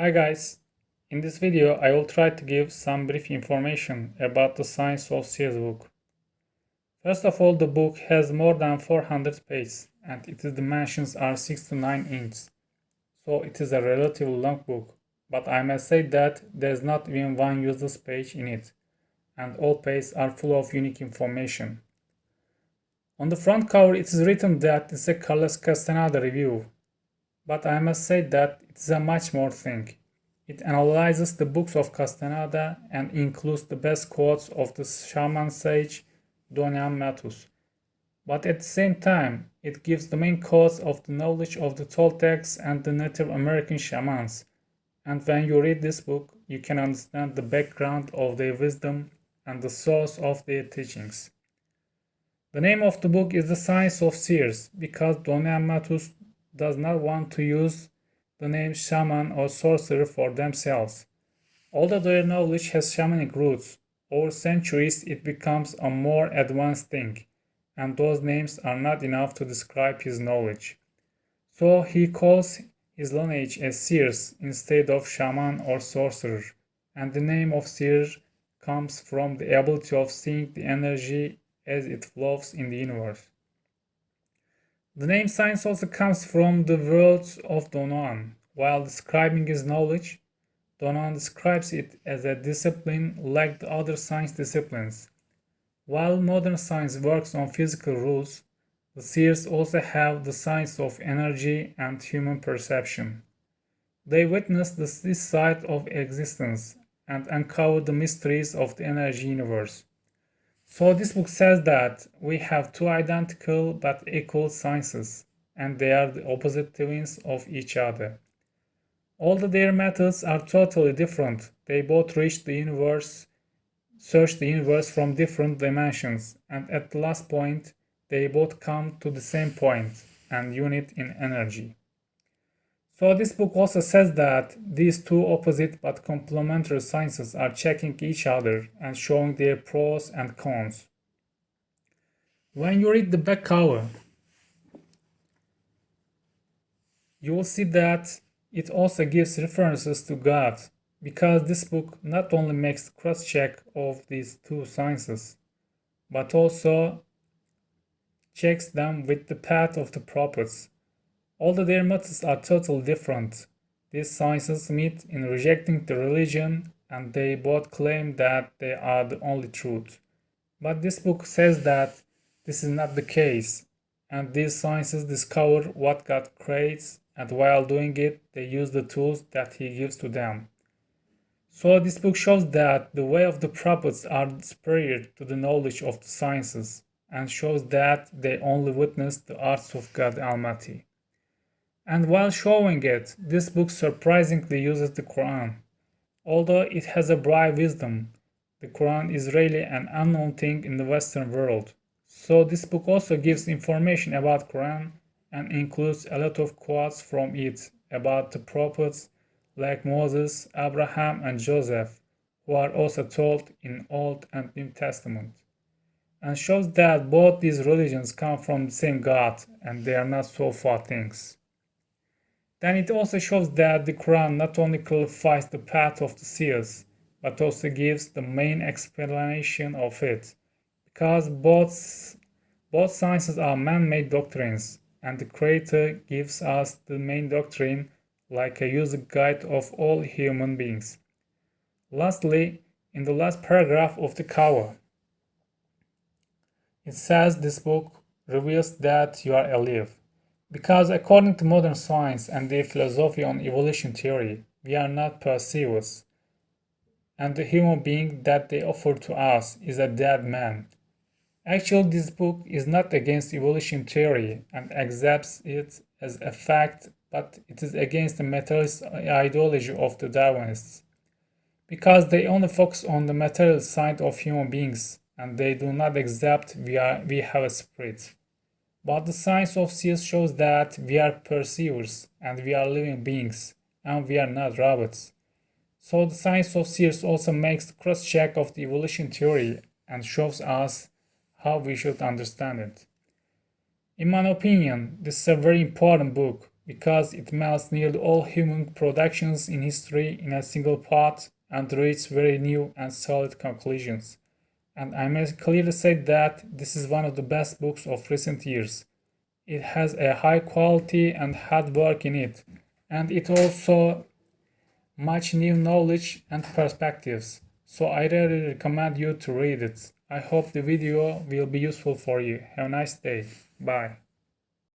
Hi guys, in this video I will try to give some brief information about the Science of Seers book. First of all, the book has more than 400 pages and its dimensions are 6 to 9 inches, so it is a relatively long book, but I must say that there is not even one useless page in it, and all pages are full of unique information. On the front cover it is written that it's a Carlos Castaneda review, but I must say that it is a much more thing. It analyzes the books of Castaneda and includes the best quotes of the Shaman sage Juan Matus. But at the same time, it gives the main cause of the knowledge of the Toltecs and the Native American shamans. And when you read this book, you can understand the background of their wisdom and the source of their teachings. The name of the book is The Science of Seers because Juan Matus does not want to use the name shaman or sorcerer for themselves. Although their knowledge has shamanic roots, over centuries it becomes a more advanced thing, and those names are not enough to describe his knowledge. So he calls his lineage as seers instead of shaman or sorcerer, and the name of seer comes from the ability of seeing the energy as it flows in the universe. The name science also comes from the words of Don Juan. While describing his knowledge, Don Juan describes it as a discipline like the other science disciplines. While modern science works on physical rules, the seers also have the science of energy and human perception. They witness this side of existence and uncover the mysteries of the energy universe. So this book says that we have two identical but equal sciences, and they are the opposite twins of each other. Although their methods are totally different, they both search the universe from different dimensions, and at the last point, they both come to the same point and unite in energy. So this book also says that these two opposite but complementary sciences are checking each other and showing their pros and cons. When you read the back cover, you will see that it also gives references to God, because this book not only makes the cross-check of these two sciences, but also checks them with the path of the prophets. Although their methods are totally different, these sciences meet in rejecting the religion, and they both claim that they are the only truth. But this book says that this is not the case, and these sciences discover what God creates, and while doing it, they use the tools that He gives to them. So this book shows that the way of the prophets are superior to the knowledge of the sciences, and shows that they only witness the arts of God Almighty. And while showing it, this book surprisingly uses the Quran. Although it has a broad wisdom, the Quran is really an unknown thing in the Western world. So this book also gives information about Quran and includes a lot of quotes from it about the prophets like Moses, Abraham, and Joseph, who are also told in Old and New Testament, and shows that both these religions come from the same God and they are not so far things. Then it also shows that the Quran not only clarifies the path of the seers, but also gives the main explanation of it, because both sciences are man-made doctrines, and the Creator gives us the main doctrine like a user guide of all human beings. Lastly, in the last paragraph of the cover, it says this book reveals that you are alive. Because according to modern science and their philosophy on evolution theory, we are not perceivers, and the human being that they offer to us is a dead man. Actually, this book is not against evolution theory and accepts it as a fact, but it is against the materialist ideology of the Darwinists, because they only focus on the material side of human beings, and they do not accept we have a spirit. But the Science of Seers shows that we are perceivers and we are living beings, and we are not robots. So the Science of Seers also makes the cross-check of the evolution theory and shows us how we should understand it. In my opinion, this is a very important book because it melts nearly all human productions in history in a single pot and reaches very new and solid conclusions. And I must clearly say that this is one of the best books of recent years. It has a high quality and hard work in it, and it also much new knowledge and perspectives. So I really recommend you to read it. I hope the video will be useful for you. Have a nice day. Bye.